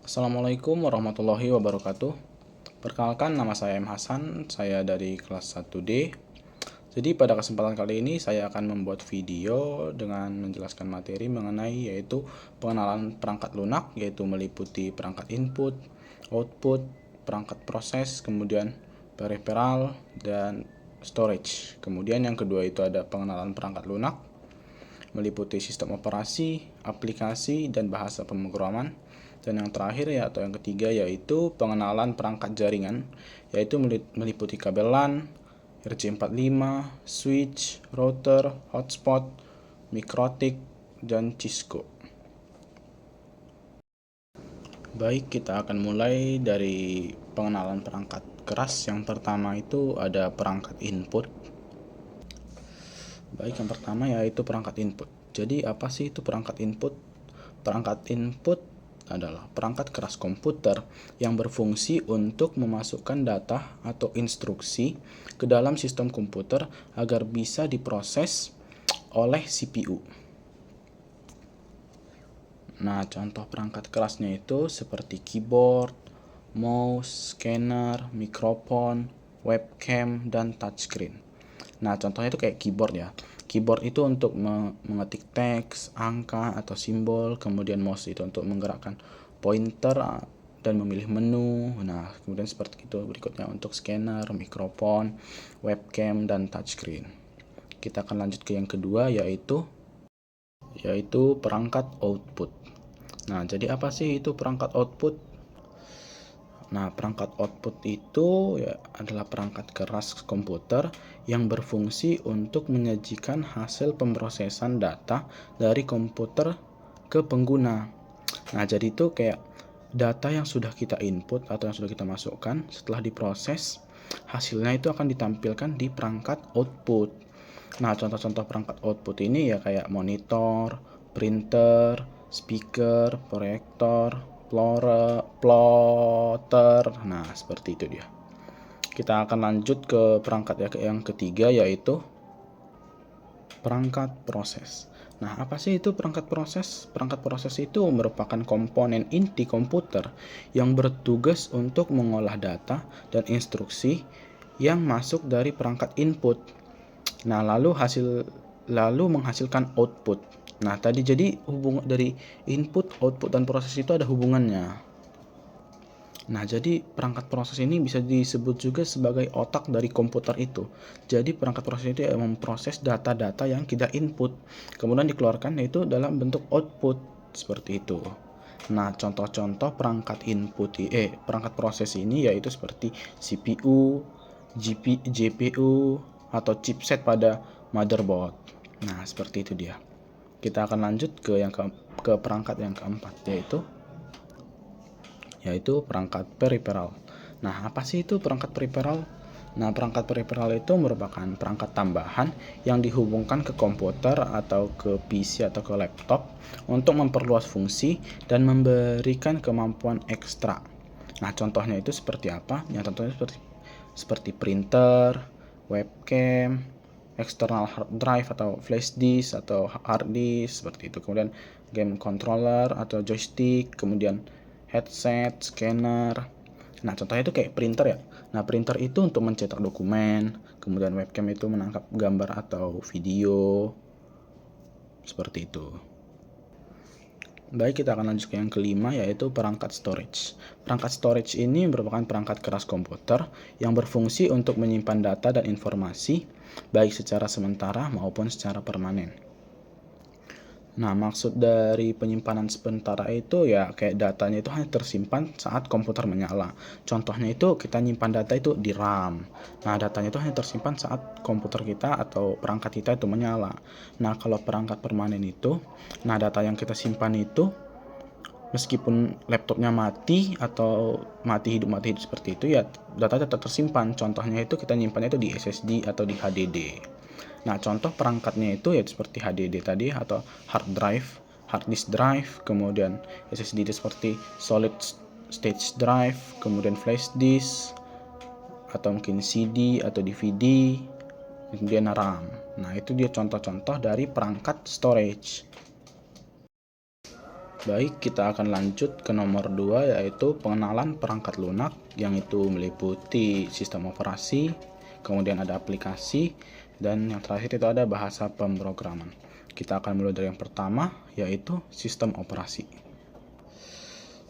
Assalamualaikum warahmatullahi wabarakatuh. Perkenalkan, nama saya M. Hasan, saya dari kelas 1D. Jadi pada kesempatan kali ini saya akan membuat video dengan menjelaskan materi mengenai yaitu pengenalan perangkat lunak, yaitu meliputi perangkat input, output, perangkat proses, kemudian peripheral, dan storage. Kemudian yang kedua itu ada pengenalan perangkat lunak, meliputi sistem operasi, aplikasi, dan bahasa pemrograman. Dan yang terakhir atau yang ketiga yaitu pengenalan perangkat jaringan, yaitu meliputi kabel LAN, RJ45, switch, router, hotspot, mikrotik, dan Cisco. Baik, kita akan mulai dari pengenalan perangkat keras. Yang pertama itu ada perangkat input. Baik, yang pertama yaitu perangkat input. Jadi apa sih itu perangkat input? Perangkat input adalah perangkat keras komputer yang berfungsi untuk memasukkan data atau instruksi ke dalam sistem komputer agar bisa diproses oleh CPU. Nah, contoh perangkat kerasnya itu seperti keyboard, mouse, scanner, mikrofon, webcam, dan touchscreen. Nah, contohnya itu kayak keyboard ya. Keyboard itu untuk mengetik teks, angka, atau simbol. Kemudian mouse itu untuk menggerakkan pointer dan memilih menu. Nah, kemudian seperti itu berikutnya untuk scanner, mikrofon, webcam, dan touchscreen. Kita akan lanjut ke yang kedua yaitu perangkat output. Nah, jadi apa sih itu perangkat output? Nah, perangkat output itu adalah perangkat keras komputer yang berfungsi untuk menyajikan hasil pemrosesan data dari komputer ke pengguna. Nah, jadi itu kayak data yang sudah kita input atau yang sudah kita masukkan setelah diproses, hasilnya itu akan ditampilkan di perangkat output. Nah, contoh-contoh perangkat output ini ya kayak monitor, printer, speaker, proyektor, plotter. Nah, seperti itu dia. Kita akan lanjut ke perangkat yang ketiga yaitu perangkat proses. Nah, apa sih itu perangkat proses? Perangkat proses itu merupakan komponen inti komputer yang bertugas untuk mengolah data dan instruksi yang masuk dari perangkat input. Nah, lalu menghasilkan output. Nah, tadi jadi hubungan dari input, output, dan proses itu ada hubungannya. Nah, jadi perangkat proses ini bisa disebut juga sebagai otak dari komputer itu. Jadi perangkat proses itu memproses data-data yang kita input, kemudian dikeluarkan yaitu dalam bentuk output seperti itu. Nah, contoh-contoh perangkat perangkat proses ini yaitu seperti CPU, GPU, atau chipset pada motherboard. Nah, seperti itu dia. Kita akan lanjut ke perangkat yang keempat yaitu perangkat peripheral. Nah, apa sih itu perangkat peripheral? Nah, perangkat peripheral itu merupakan perangkat tambahan yang dihubungkan ke komputer atau ke PC atau ke laptop untuk memperluas fungsi dan memberikan kemampuan ekstra. Nah, contohnya itu seperti apa? Yang contohnya seperti printer, webcam, external hard drive atau flash disk atau hard disk seperti itu. Kemudian game controller atau joystick, kemudian headset, scanner. Nah, contohnya itu kayak printer ya. Nah, printer itu untuk mencetak dokumen, kemudian webcam itu menangkap gambar atau video. Seperti itu. Baik, kita akan lanjut ke yang kelima yaitu perangkat storage. Perangkat storage ini merupakan perangkat keras komputer yang berfungsi untuk menyimpan data dan informasi baik secara sementara maupun secara permanen. Nah, maksud dari penyimpanan sementara itu ya kayak datanya itu hanya tersimpan saat komputer menyala. Contohnya itu kita nyimpan data itu di RAM. Nah, datanya itu hanya tersimpan saat komputer kita atau perangkat kita itu menyala. Nah, kalau perangkat permanen itu, nah data yang kita simpan itu meskipun laptopnya mati atau mati hidup seperti itu ya data tetap tersimpan. Contohnya itu kita nyimpannya itu di SSD atau di HDD. Nah, contoh perangkatnya itu ya seperti HDD tadi atau hard disk drive, kemudian SSD itu seperti solid state drive, kemudian flash disk atau mungkin CD atau DVD, kemudian RAM. Nah, itu dia contoh-contoh dari perangkat storage. Baik, kita akan lanjut ke nomor 2, yaitu pengenalan perangkat lunak, yang itu meliputi sistem operasi, kemudian ada aplikasi, dan yang terakhir itu ada bahasa pemrograman. Kita akan mulai dari yang pertama, yaitu sistem operasi.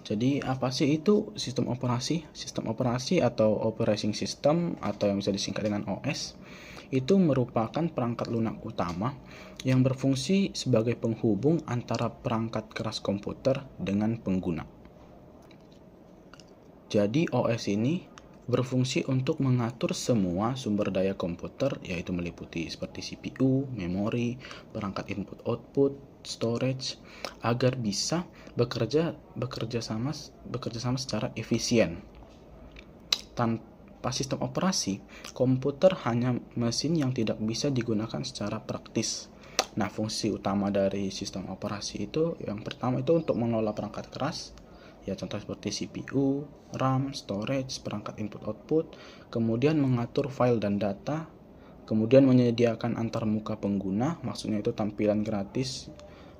Jadi apa sih itu sistem operasi? Sistem operasi atau operating system atau yang bisa disingkat dengan OS itu merupakan perangkat lunak utama yang berfungsi sebagai penghubung antara perangkat keras komputer dengan pengguna. Jadi OS ini berfungsi untuk mengatur semua sumber daya komputer, yaitu meliputi seperti CPU, memori, perangkat input-output, storage, agar bisa bekerja sama secara efisien. Tanpa sistem operasi, komputer hanya mesin yang tidak bisa digunakan secara praktis. Nah, fungsi utama dari sistem operasi itu yang pertama itu untuk mengelola perangkat keras, ya contoh seperti CPU, RAM, storage, perangkat input-output, kemudian mengatur file dan data, kemudian menyediakan antarmuka pengguna, maksudnya itu tampilan gratis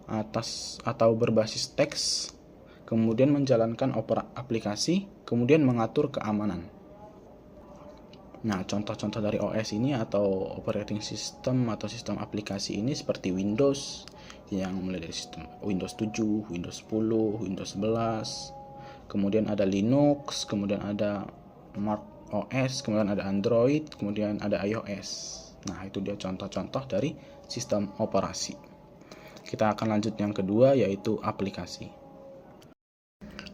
atas atau berbasis teks, kemudian menjalankan aplikasi, kemudian mengatur keamanan. Nah, contoh-contoh dari OS ini atau operating system atau sistem aplikasi ini seperti Windows, yang mulai dari sistem Windows 7, Windows 10, Windows 11, kemudian ada Linux, kemudian ada Mac OS, kemudian ada Android, kemudian ada iOS. Nah, itu dia contoh-contoh dari sistem operasi. Kita akan lanjut yang kedua, yaitu aplikasi.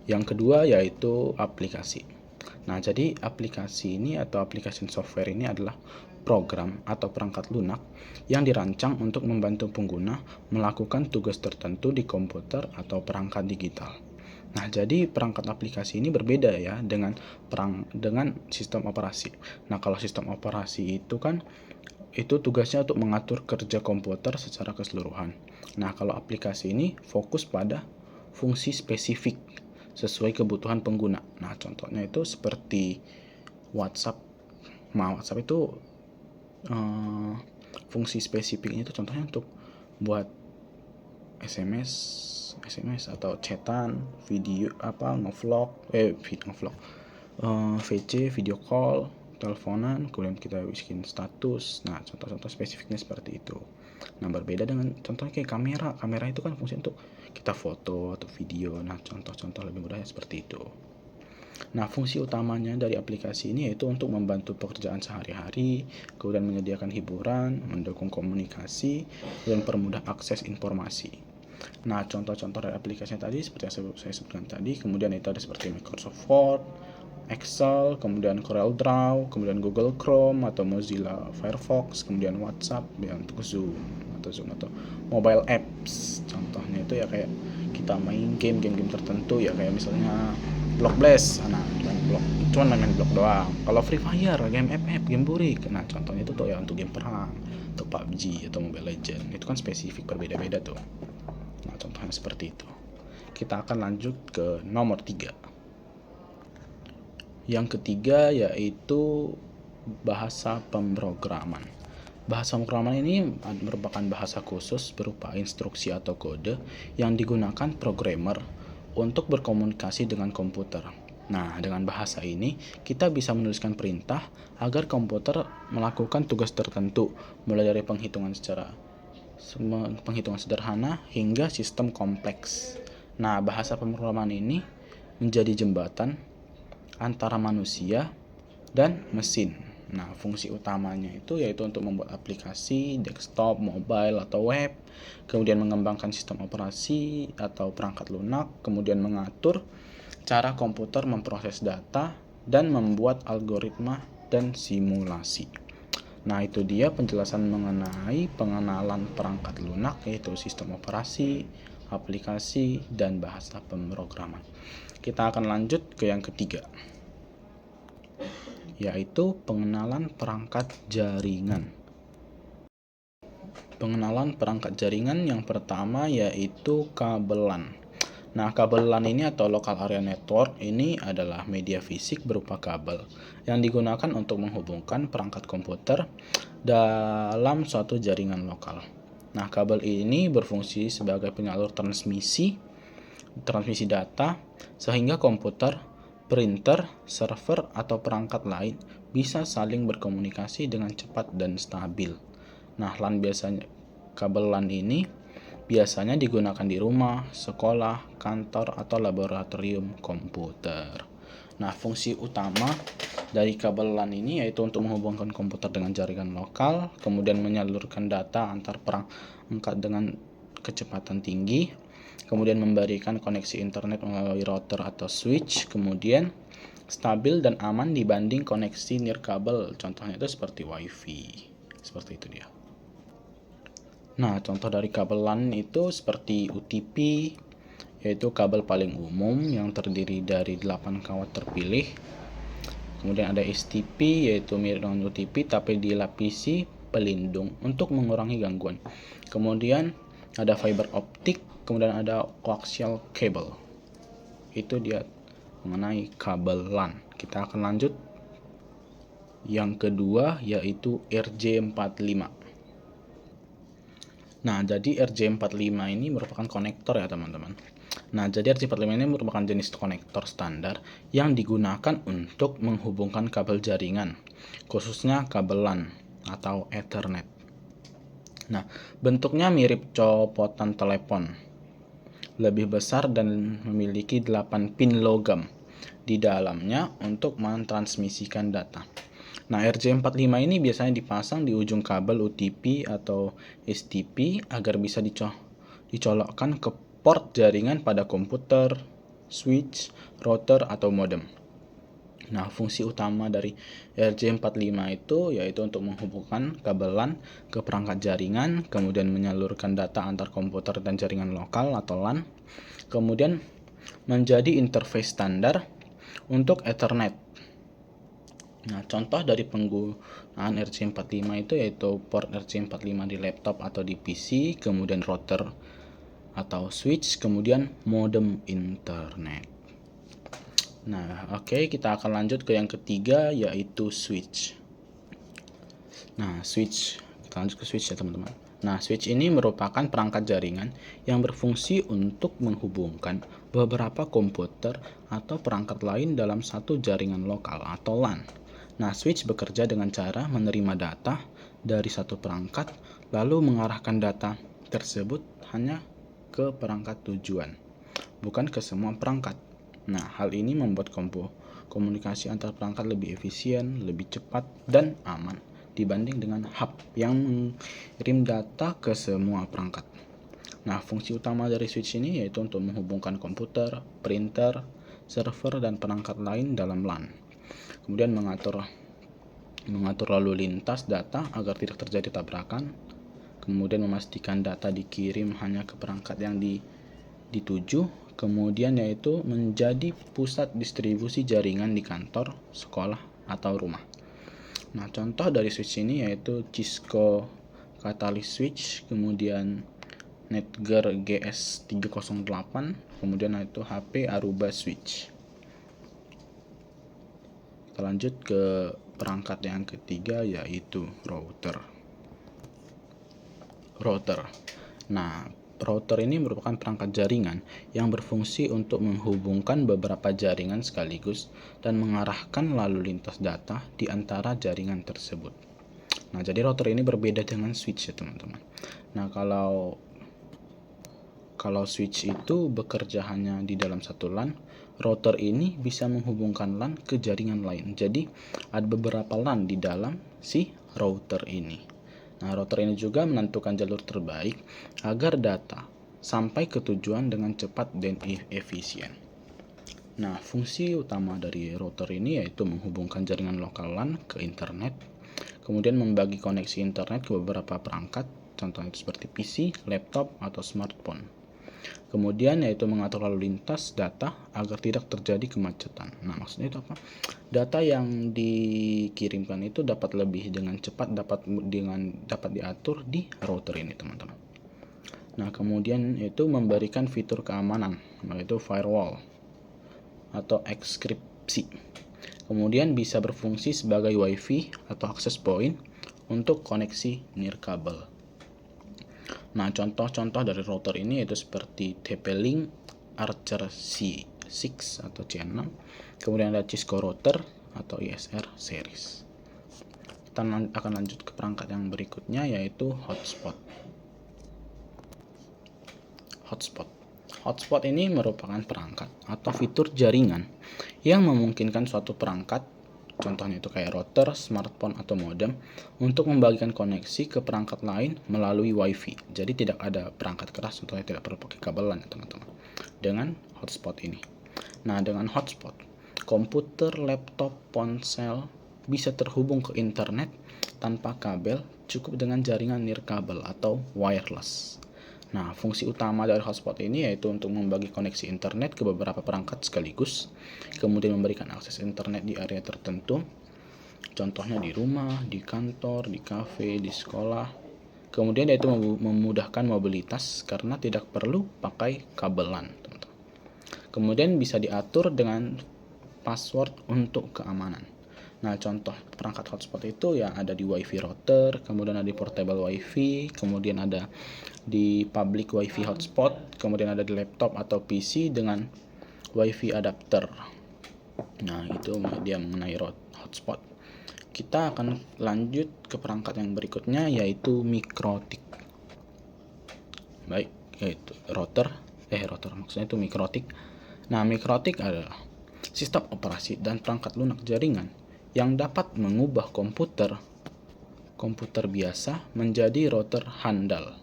Yang kedua yaitu aplikasi. Nah, jadi aplikasi ini atau application software ini adalah program atau perangkat lunak yang dirancang untuk membantu pengguna melakukan tugas tertentu di komputer atau perangkat digital. Nah, jadi perangkat aplikasi ini berbeda ya dengan sistem operasi. Nah, kalau sistem operasi itu kan itu tugasnya untuk mengatur kerja komputer secara keseluruhan. Nah, kalau aplikasi ini fokus pada fungsi spesifik sesuai kebutuhan pengguna. Nah, contohnya itu seperti WhatsApp. Nah, WhatsApp itu fungsi spesifiknya itu contohnya untuk buat SMS atau chatan, video ngevlog, VC, video call, teleponan, kemudian kita bikin status. Nah, contoh-contoh spesifiknya seperti itu. Nah, berbeda dengan contohnya kayak kamera. Kamera itu kan fungsi untuk kita foto atau video. Nah, contoh-contoh lebih mudahnya seperti itu. Nah, fungsi utamanya dari aplikasi ini yaitu untuk membantu pekerjaan sehari-hari, kemudian menyediakan hiburan, mendukung komunikasi, dan permudah akses informasi. Nah, contoh-contoh dari aplikasinya tadi seperti yang saya sebutkan tadi, kemudian itu ada seperti Microsoft Word, Excel, kemudian CorelDRAW, kemudian Google Chrome atau Mozilla Firefox, kemudian WhatsApp yang untuk Zoom atau mobile apps. Contohnya itu ya kayak kita main game-game tertentu ya kayak misalnya Block Blast. Nah, cuman main blok doang. Kalau Free Fire, game FF, game burik. Nah, contohnya itu tuh ya untuk game perang, untuk PUBG atau Mobile Legend. Itu kan spesifik berbeda-beda tuh. Nah, contohnya seperti itu. Kita akan lanjut ke nomor 3. Yang ketiga yaitu bahasa pemrograman. Bahasa pemrograman ini merupakan bahasa khusus berupa instruksi atau kode yang digunakan programmer untuk berkomunikasi dengan komputer. Nah, dengan bahasa ini kita bisa menuliskan perintah agar komputer melakukan tugas tertentu, mulai dari penghitungan sederhana hingga sistem kompleks. Nah, bahasa pemrograman ini menjadi jembatan antara manusia dan mesin. Nah, fungsi utamanya itu yaitu untuk membuat aplikasi, desktop, mobile, atau web, kemudian mengembangkan sistem operasi atau perangkat lunak, kemudian mengatur cara komputer memproses data, dan membuat algoritma dan simulasi. Nah, itu dia penjelasan mengenai pengenalan perangkat lunak, yaitu sistem operasi, aplikasi, dan bahasa pemrograman. Kita akan lanjut ke yang ketiga, yaitu pengenalan perangkat jaringan. Pengenalan perangkat jaringan yang pertama yaitu kabelan. Nah, kabelan ini atau local area network ini adalah media fisik berupa kabel yang digunakan untuk menghubungkan perangkat komputer dalam suatu jaringan lokal. Nah, kabel ini berfungsi sebagai penyalur transmisi transmisi data, sehingga komputer, printer, server, atau perangkat lain bisa saling berkomunikasi dengan cepat dan stabil. Nah, kabel LAN ini biasanya digunakan di rumah, sekolah, kantor, atau laboratorium komputer. Nah, fungsi utama dari kabel LAN ini yaitu untuk menghubungkan komputer dengan jaringan lokal, kemudian menyalurkan data antar perangkat dengan kecepatan tinggi, kemudian memberikan koneksi internet melalui router atau switch, kemudian stabil dan aman dibanding koneksi nirkabel, contohnya itu seperti WiFi. Seperti itu dia. Nah, contoh dari kabel LAN itu seperti UTP, yaitu kabel paling umum yang terdiri dari 8 kawat terpilih. Kemudian ada STP, yaitu mirip dengan UTP tapi dilapisi pelindung untuk mengurangi gangguan. Kemudian ada fiber optik, kemudian ada coaxial cable. Itu dia mengenai kabel LAN. Kita akan lanjut. Yang kedua yaitu RJ45. Nah, jadi RJ45 ini merupakan konektor ya teman-teman. Nah, jadi RJ45 ini merupakan jenis konektor standar yang digunakan untuk menghubungkan kabel jaringan, khususnya kabel LAN atau Ethernet. Nah, bentuknya mirip copotan telepon, lebih besar dan memiliki 8 pin logam di dalamnya untuk mentransmisikan data. Nah, RJ45 ini biasanya dipasang di ujung kabel UTP atau STP agar bisa dicolokkan ke port jaringan pada komputer, switch, router, atau modem. Nah, fungsi utama dari RJ45 itu yaitu untuk menghubungkan kabel LAN ke perangkat jaringan, kemudian menyalurkan data antar komputer dan jaringan lokal atau LAN, kemudian menjadi interface standar untuk Ethernet. Nah, contoh dari penggunaan RJ45 itu yaitu port RJ45 di laptop atau di PC, kemudian router atau switch, kemudian modem internet. Nah, oke, kita akan lanjut ke yang ketiga yaitu switch. Nah, kita lanjut ke switch ya teman-teman. Nah, switch ini merupakan perangkat jaringan yang berfungsi untuk menghubungkan beberapa komputer atau perangkat lain dalam satu jaringan lokal atau LAN. Nah, switch bekerja dengan cara menerima data dari satu perangkat, lalu mengarahkan data tersebut hanya ke perangkat tujuan, bukan ke semua perangkat. Nah, hal ini membuat komunikasi antar perangkat lebih efisien, lebih cepat, dan aman dibanding dengan hub yang mengirim data ke semua perangkat. Nah, fungsi utama dari switch ini yaitu untuk menghubungkan komputer, printer, server, dan perangkat lain dalam LAN. Kemudian mengatur lalu lintas data agar tidak terjadi tabrakan. Kemudian memastikan data dikirim hanya ke perangkat yang dituju. Kemudian yaitu menjadi pusat distribusi jaringan di kantor, sekolah, atau rumah. Nah, contoh dari switch ini yaitu Cisco Catalyst Switch, kemudian Netgear GS308, kemudian itu HP Aruba Switch. Kita lanjut ke perangkat yang ketiga yaitu router. Nah, router ini merupakan perangkat jaringan yang berfungsi untuk menghubungkan beberapa jaringan sekaligus dan mengarahkan lalu lintas data di antara jaringan tersebut. Nah, jadi router ini berbeda dengan switch ya teman-teman. Nah, kalau switch itu bekerja hanya di dalam satu LAN, router ini bisa menghubungkan LAN ke jaringan lain. Jadi, ada beberapa LAN di dalam si router ini. Nah, router ini juga menentukan jalur terbaik agar data sampai ke tujuan dengan cepat dan efisien. Nah, fungsi utama dari router ini yaitu menghubungkan jaringan lokal LAN ke internet, kemudian membagi koneksi internet ke beberapa perangkat, contohnya itu seperti PC, laptop, atau smartphone. Kemudian yaitu mengatur lalu lintas data agar tidak terjadi kemacetan. Nah, maksudnya itu apa? Data yang dikirimkan itu dapat lebih dengan cepat dapat diatur di router ini, teman-teman. Nah, kemudian itu memberikan fitur keamanan, yaitu firewall atau ekskripsi. Kemudian bisa berfungsi sebagai WiFi atau access point untuk koneksi nirkabel. Nah, contoh-contoh dari router ini yaitu seperti TP-Link, Archer C6 atau C6. Kemudian ada Cisco router atau ISR series. Kita akan lanjut ke perangkat yang berikutnya, yaitu hotspot. Hotspot ini merupakan perangkat atau fitur jaringan yang memungkinkan suatu perangkat, contohnya itu kayak router, smartphone, atau modem, untuk membagikan koneksi ke perangkat lain melalui WiFi. Jadi tidak ada perangkat keras, contohnya tidak perlu pakai kabelan ya teman-teman, dengan hotspot ini. Nah, dengan hotspot, komputer, laptop, ponsel bisa terhubung ke internet tanpa kabel, cukup dengan jaringan nirkabel atau wireless. Nah, fungsi utama dari hotspot ini yaitu untuk membagi koneksi internet ke beberapa perangkat sekaligus, kemudian memberikan akses internet di area tertentu, contohnya di rumah, di kantor, di kafe, di sekolah. Kemudian yaitu memudahkan mobilitas karena tidak perlu pakai kabelan, teman-teman. Kemudian bisa diatur dengan password untuk keamanan. Nah, contoh perangkat hotspot itu ya ada di WiFi router, kemudian ada di portable WiFi, kemudian ada di public WiFi hotspot, kemudian ada di laptop atau PC dengan WiFi adapter. Nah, itu dia mengenai hotspot. Kita akan lanjut ke perangkat yang berikutnya, yaitu mikrotik. Baik, yaitu router maksudnya itu mikrotik. Nah, mikrotik adalah sistem operasi dan perangkat lunak jaringan yang dapat mengubah komputer biasa menjadi router handal.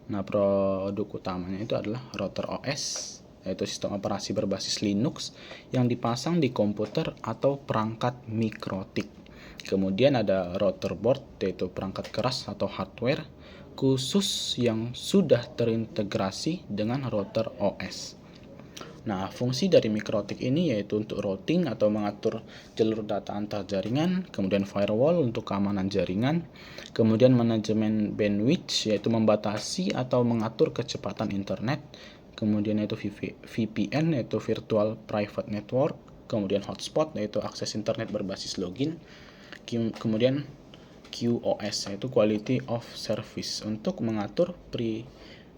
Nah, produk utamanya itu adalah router OS, yaitu sistem operasi berbasis Linux yang dipasang di komputer atau perangkat mikrotik. Kemudian ada router board, yaitu perangkat keras atau hardware khusus yang sudah terintegrasi dengan router OS. Nah, fungsi dari mikrotik ini yaitu untuk routing atau mengatur jalur data antar jaringan, kemudian firewall untuk keamanan jaringan, kemudian manajemen bandwidth yaitu membatasi atau mengatur kecepatan internet, kemudian yaitu VPN yaitu virtual private network, kemudian hotspot yaitu akses internet berbasis login, kemudian QoS yaitu quality of service untuk mengatur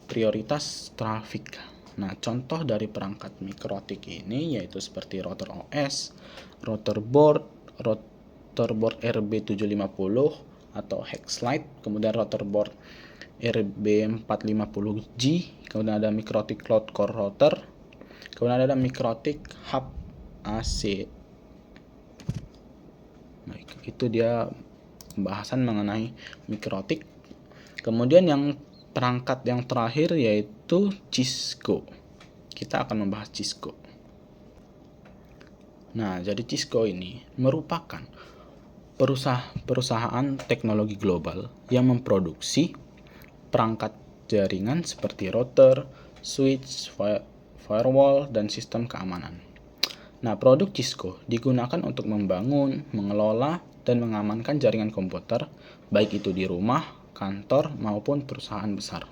prioritas traffic. Nah, contoh dari perangkat mikrotik ini yaitu seperti router OS, router board RB750 atau Hexlite, kemudian router board RB450G, kemudian ada mikrotik cloud core router, kemudian ada mikrotik hub AC. Baik, itu dia pembahasan mengenai mikrotik. Kemudian yang perangkat yang terakhir yaitu Cisco. Kita akan membahas Cisco. Nah, jadi Cisco ini merupakan perusahaan teknologi global yang memproduksi perangkat jaringan seperti router, switch, firewall, dan sistem keamanan. Nah, produk Cisco digunakan untuk membangun, mengelola, dan mengamankan jaringan komputer, baik itu di rumah, kantor, maupun perusahaan besar.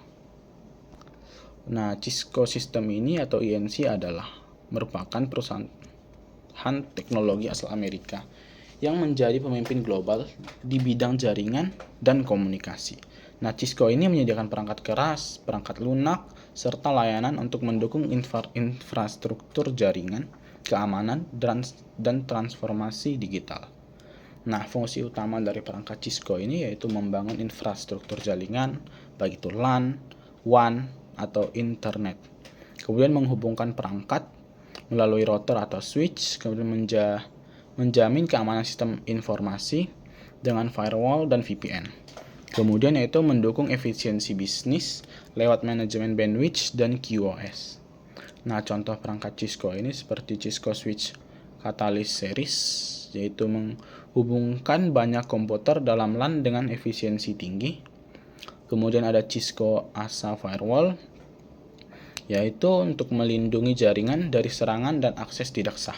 Nah, Cisco System ini atau INC adalah merupakan perusahaan teknologi asal Amerika yang menjadi pemimpin global di bidang jaringan dan komunikasi. Nah, Cisco ini menyediakan perangkat keras, perangkat lunak, serta layanan untuk mendukung infrastruktur jaringan, keamanan, dan transformasi digital. Nah, fungsi utama dari perangkat Cisco ini yaitu membangun infrastruktur jaringan, baik itu LAN, WAN, atau internet. Kemudian menghubungkan perangkat melalui router atau switch, kemudian menjamin keamanan sistem informasi dengan firewall dan VPN. Kemudian yaitu mendukung efisiensi bisnis lewat manajemen bandwidth dan QoS. Nah, contoh perangkat Cisco ini seperti Cisco Switch Catalyst Series, yaitu menghubungkan banyak komputer dalam LAN dengan efisiensi tinggi. Kemudian ada Cisco ASA Firewall, yaitu untuk melindungi jaringan dari serangan dan akses tidak sah.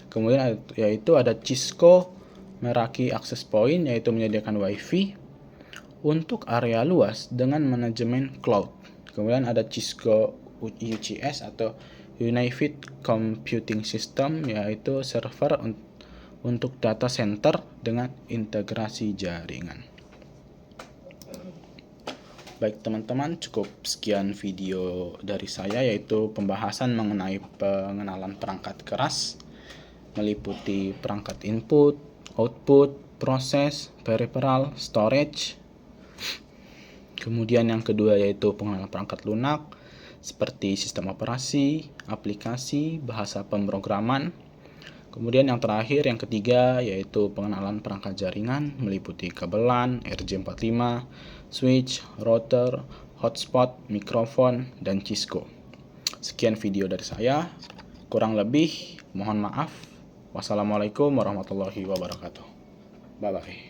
Kemudian yaitu ada Cisco Meraki Access Point, yaitu menyediakan WiFi untuk area luas dengan manajemen cloud. Kemudian ada Cisco UCS atau Unified Computing System, yaitu server untuk data center dengan integrasi jaringan. Baik teman-teman, cukup sekian video dari saya, yaitu pembahasan mengenai pengenalan perangkat keras, meliputi perangkat input, output, proses, peripheral, storage. Kemudian yang kedua yaitu pengenalan perangkat lunak, seperti sistem operasi, aplikasi, bahasa pemrograman. Kemudian yang terakhir, yang ketiga, yaitu pengenalan perangkat jaringan, meliputi kabelan, RJ45, switch, router, hotspot, mikrofon, dan Cisco. Sekian video dari saya, kurang lebih mohon maaf. Wassalamualaikum warahmatullahi wabarakatuh. Bye-bye.